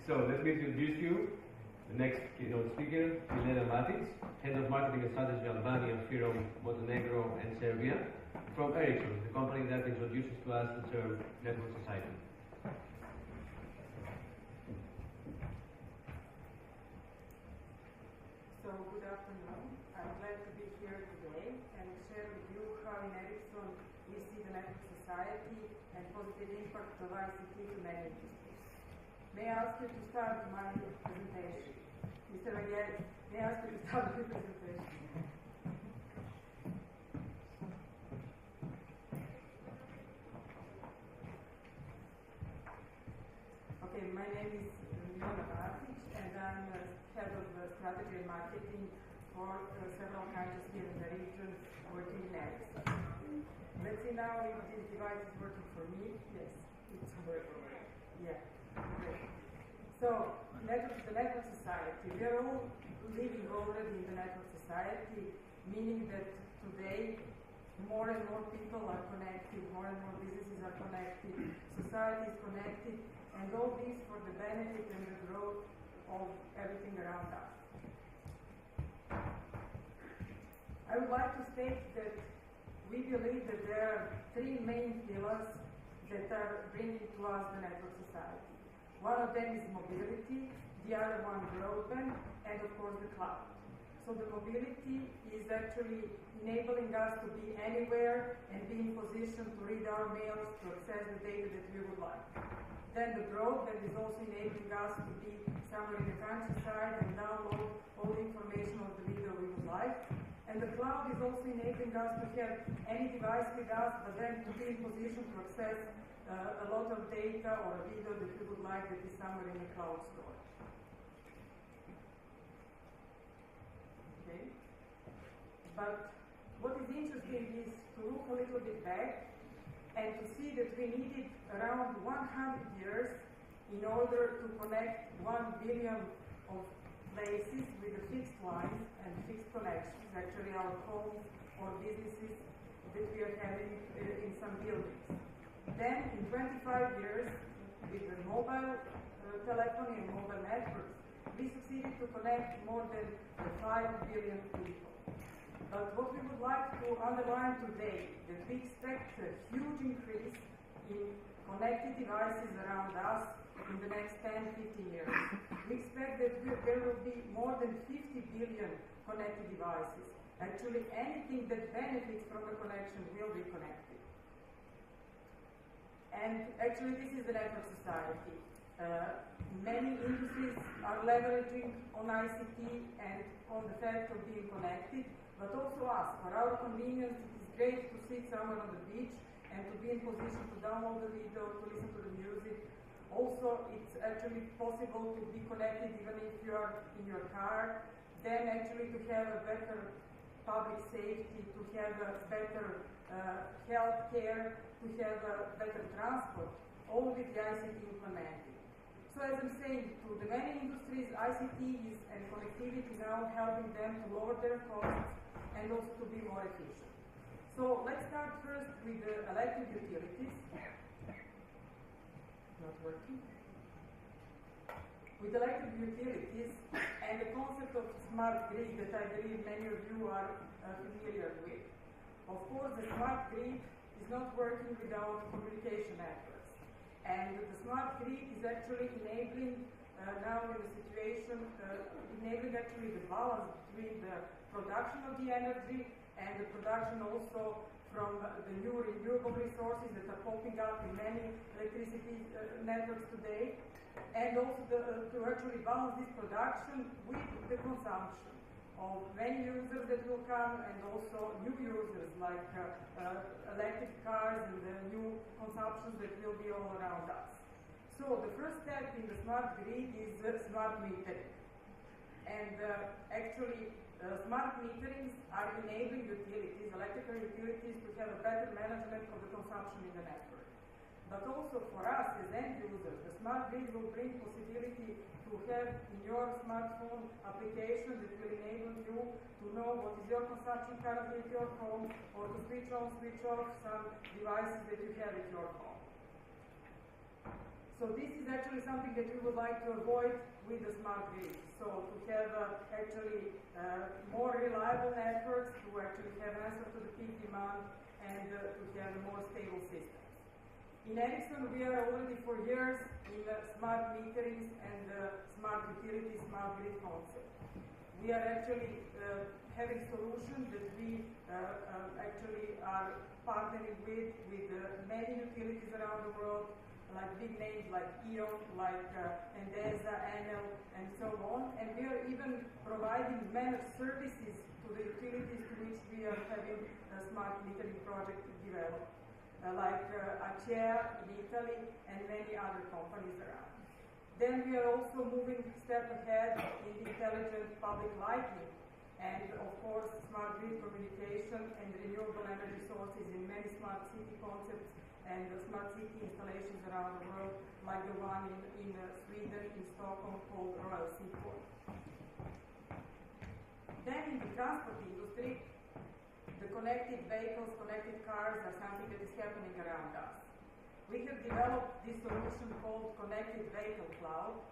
So let me introduce you the next keynote speaker, Milena Matic, Head of Marketing and Strategy Albania, FYR, Montenegro and Serbia, from Ericsson, the company that introduces to us the term network society. So good afternoon. I'm glad to be here today and share with you how in Ericsson we see the network society and positive impact of ICT to many industries. May I ask you to start my presentation? Mr. Vangelis, may I ask you to start the presentation? Okay, my name is Milena Matic and I'm Head of Strategy and Marketing for several countries here in the region working in Ericsson. Let's see now if this device is working for me. Yes, it's working. Yeah. Great. So, the network society. We are all living already in the network society, meaning that today more and more people are connected, more and more businesses are connected, society is connected, and all this for the benefit and the growth of everything around us. I would like to state that we believe that there are three main pillars that are bringing to us the network society. One of them is mobility, the other one broadband, and of course the cloud. So the mobility is actually enabling us to be anywhere and be in position to read our mails, to access the data that we would like. Then the broadband is also enabling us to be somewhere in the countryside and download all the information of the video we would like. And the cloud is also enabling us to have any device with us, but then to be in position to access a lot of data or a video that we would like that is somewhere in a cloud storage. Okay? But what is interesting is to look a little bit back and to see that we needed around 100 years in order to connect 1 billion of places with the fixed lines and fixed connections, actually our homes or businesses that we are having in some buildings. Then, in 25 years, with the mobile telephony and mobile networks, we succeeded to connect more than 5 billion people. But what we would like to underline today, that we expect a huge increase in connected devices around us in the next 10-15 years. We expect that there will be more than 50 billion connected devices. Actually, anything that benefits from a connection will be connected. And actually, this is the network society. Many industries are leveraging on ICT and on the fact of being connected, but also us. For our convenience, it is great to sit somewhere on the beach and to be in position to download the video, to listen to the music. Also, it's actually possible to be connected even if you are in your car, then actually to have a better public safety, to have a better health care, to have a better transport, all with the ICT implemented. So as I'm saying, to the many industries, ICT is and connectivity now helping them to lower their costs and also to be more efficient. So let's start first with the electric utilities. Not working. With electric utilities and the concept of smart grid that I believe many of you are familiar with. Of course, the smart grid is not working without communication networks. And the smart grid is actually enabling now in the situation, enabling actually the balance between the production of the energy and the production also from the new renewable resources that are popping up in many electricity networks today, and also to actually balance this production with the consumption of many users that will come and also new users like electric cars and the new consumptions that will be all around us. So the first step in the smart grid is smart metering. And actually smart meterings are enabling utilities, electrical utilities, to have a better management of the consumption in the network. But also for us as end users, the smart grid will bring possibility to have in your smartphone application that will enable you to know what is your consumption currently at your home, or to switch on, switch off some devices that you have at your home. So this is actually something that we would like to avoid with the smart grid. So to have more reliable networks, to actually have answer to the peak demand, and to have more stable systems. In Ericsson, we are already for years in smart meterings and smart utility, smart grid concept. We are actually having solutions that we actually are partnering with many utilities around the world, like big names like E.ON, like Endesa, Enel, and so on. And we are even providing managed services to the utilities to which we are having a smart metering project developed, like Acea in Italy and many other companies around. Then we are also moving a step ahead in the intelligent public lighting, and of course smart grid communication and renewable energy sources in many smart city concepts and smart city installations around the world, like the one in Sweden, in Stockholm, called Royal Seaport. Then in the transport industry, the connected vehicles, connected cars are something that is happening around us. We have developed this solution called Connected Vehicle Cloud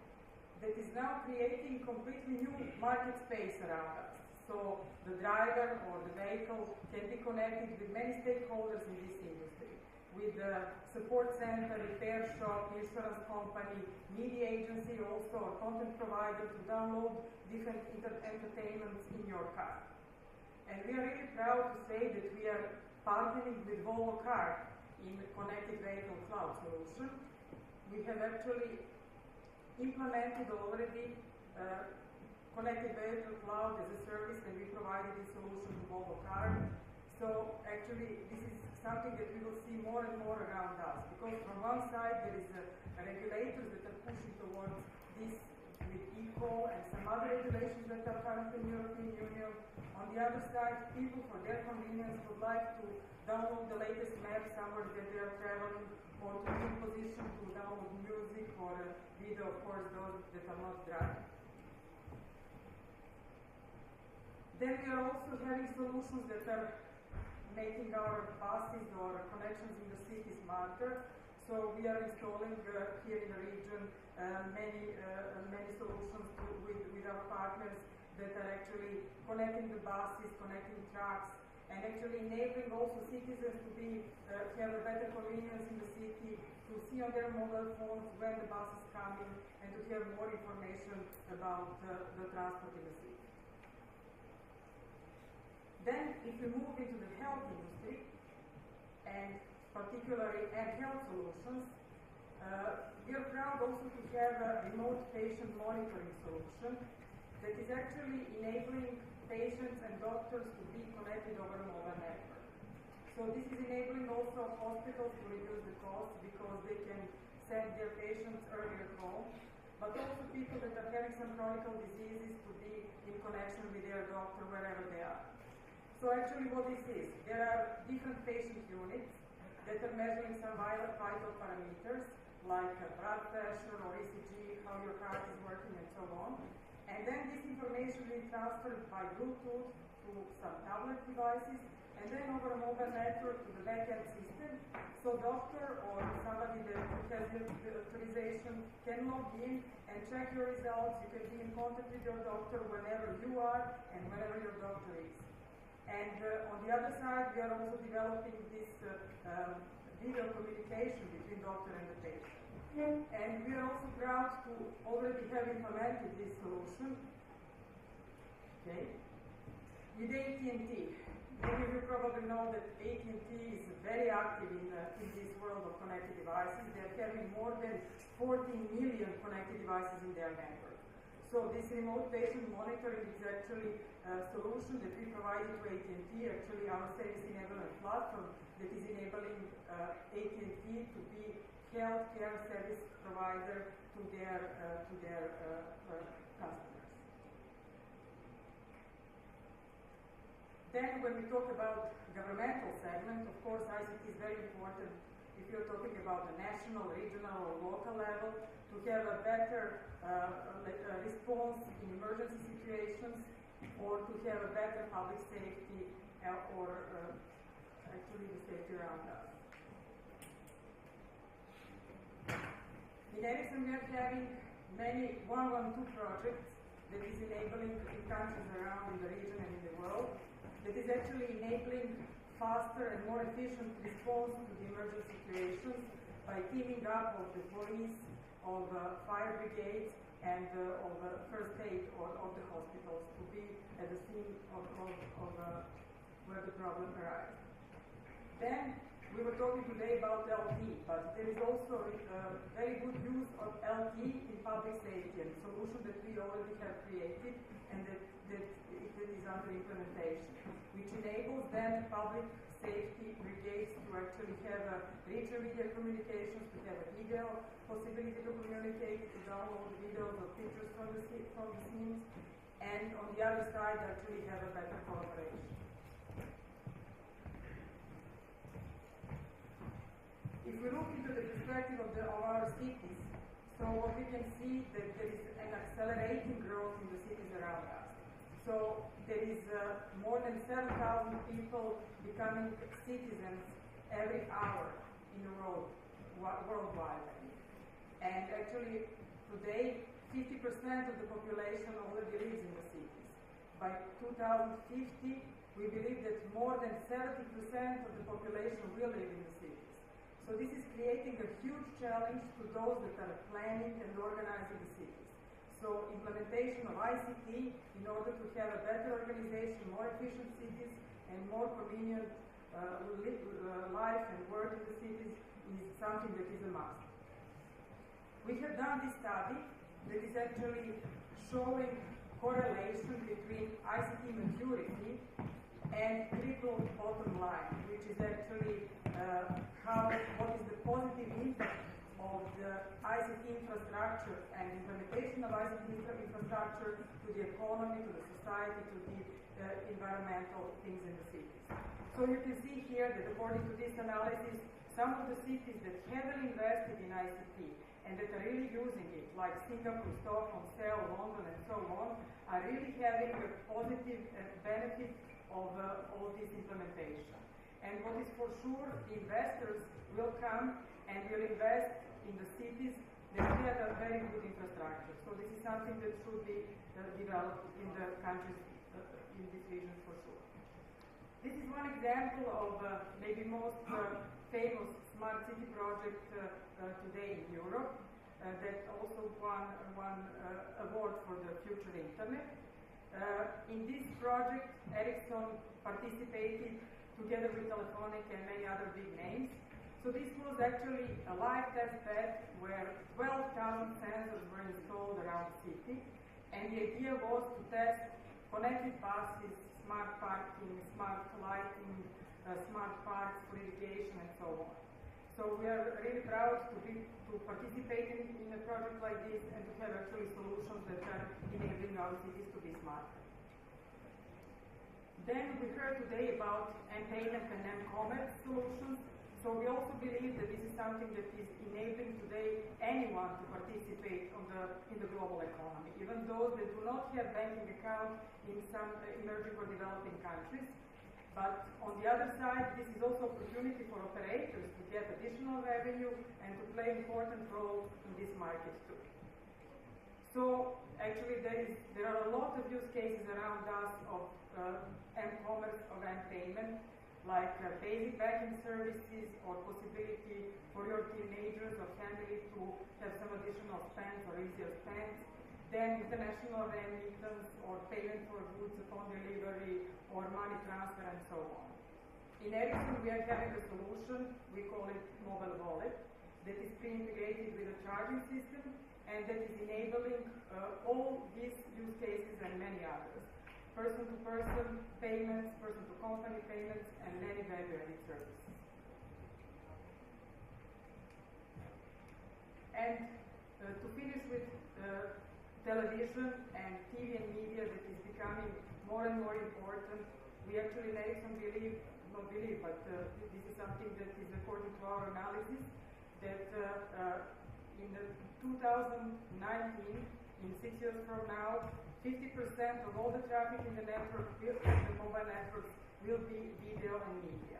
that is now creating completely new market space around us. So the driver or the vehicle can be connected with many stakeholders in this industry, with the support center, repair shop, insurance company, media agency also, or content provider to download different entertainments in your car. And we are really proud to say that we are partnering with Volvo Car in the Connected Vehicle Cloud solution. We have actually implemented already Connected Vehicle Cloud as a service, and we provided this solution to Volvo Car. So actually this is something that we will see more and more around us, because from one side there is regulators that are pushing towards this with eCall and some other regulations that are currently in the European Union. On the other side, people for their convenience would like to download the latest map somewhere that they are traveling, or to be in position to download music or video, of course, those that are not driving. Then we are also having solutions that are making our buses or connections in the city smarter. So we are installing here in the region many solutions with our partners that are actually connecting the buses, connecting trucks, and actually enabling also citizens to have a better convenience in the city, to see on their mobile phones when the bus is coming, and to have more information about the transport in the city. Then, if we move into the health industry, and particularly health solutions, we are proud also to have a remote patient monitoring solution that is actually enabling patients and doctors to be connected over a mobile network. So this is enabling also hospitals to reduce the cost, because they can send their patients earlier home, but also people that are having some chronic diseases to be in connection with their doctor wherever they are. So actually what this is, there are different patient units that are measuring some vital parameters, like blood pressure or ECG, how your heart is working, and so on. And then this information is transferred by Bluetooth to some tablet devices, and then over a mobile network to the backend system. So doctor or somebody that has the authorization can log in and check your results. You can be in contact with your doctor whenever you are and whenever your doctor is. And on the other side, we are also developing this video communication between doctor and the patient. And we are also proud to already have implemented this solution, with AT&T. Many of you probably know that AT&T is very active in this world of connected devices. They are having more than 14 million connected devices in their network. So this remote patient monitoring is actually a solution that we provided to AT&T, actually our service enablement platform that is enabling AT&T to be healthcare service provider to their customers. Then when we talk about governmental segment, of course ICT is very important if you're talking about the national, regional, or local level, to have a better response in emergency situations, or to have a better public safety, or actually the safety around us. In Ericsson, we are having many 112 projects that is enabling in countries around in the region and in the world, that is actually enabling faster and more efficient response to the emergency situations by teaming up of the police, of fire brigades, and of first aid of the hospitals to be at the scene of where the problem arises. Then we were talking today about LT, but there is also very good use of LT in public safety, and a solution that we already have created and that is under implementation, which enables then public safety brigades to actually have richer video communications, to have a video possibility to communicate, to download videos or pictures from the scenes, and on the other side actually have a better collaboration. If we look into the perspective of our cities, so what we can see that there is an accelerating growth in the cities around us. So there is more than 7,000 people becoming citizens every hour in the world, worldwide. And actually today 50% of the population already lives in the cities. By 2050 we believe that more than 70% of the population will live in the cities. So this is creating a huge challenge to those that are planning and organizing the cities. So implementation of ICT in order to have a better organization, more efficient cities, and more convenient life and work in the cities is something that is a must. We have done this study that is actually showing correlation between ICT maturity and triple bottom line, which is actually what is the positive impact of the ICT infrastructure and implementation of ICT infrastructure to the economy, to the society, to the environmental things in the cities. So you can see here that according to this analysis, some of the cities that heavily invested in ICT and that are really using it, like Singapore, Stockholm, Seoul, London, and so on, are really having a positive benefit of all this implementation. And what is for sure, the investors will come and will invest in the cities that have a very good infrastructure. So this is something that should be developed in the countries in this region for sure. This is one example of maybe most famous smart city project today in Europe that also won award for the future internet. In this project, Ericsson participated together with Telefonica and many other big names. So this was actually a live test bed where 12,000 sensors were installed around the city, and the idea was to test connected buses, smart parking, smart lighting, smart parks for irrigation, and so on. So we are really proud to participate in a project like this and to have actually solutions that are enabling our cities to be smart. Then we heard today about M-payment and M-commerce solutions. So we also believe that this is something that is enabling today anyone to participate in the global economy, even those that do not have banking accounts in some emerging or developing countries. But on the other side, this is also opportunity for operators to get additional revenue and to play an important role in this market too. So actually there are a lot of use cases around us of M-commerce or M-payment, like basic banking services or possibility for your teenagers or family to have some additional spends or easier spends, then international remittance or payment for goods upon delivery or money transfer and so on. In Ericsson we are having a solution, we call it mobile wallet, that is pre-integrated with a charging system and that is enabling all these use cases and many others. Person-to-person payments, person-to-company payments, and many value-added services. And to finish with television and TV and media that is becoming more and more important, we actually in Ericsson this is something that is according to our analysis, that in 2019, in 6 years from now, 50% of all the traffic in the network, the mobile networks, will be video and media.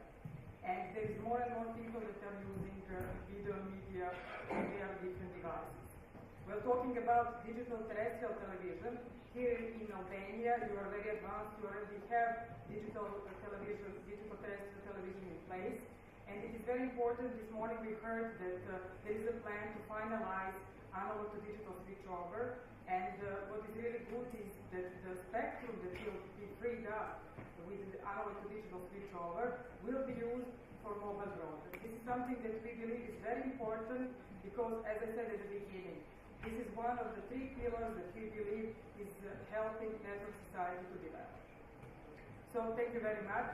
And there is more and more people that are using video media on their different devices. We're talking about digital terrestrial television. Here in Albania, you are very advanced. You already have digital television, digital terrestrial television in place. And it is very important. This morning we heard that there is a plan to finalize analog to digital switchover. And what is really good is that the spectrum that will be freed up with the analog to digital switchover will be used for mobile broadband. This is something that we believe is very important because, as I said at the beginning, this is one of the three pillars that we believe is helping network society to develop. So thank you very much.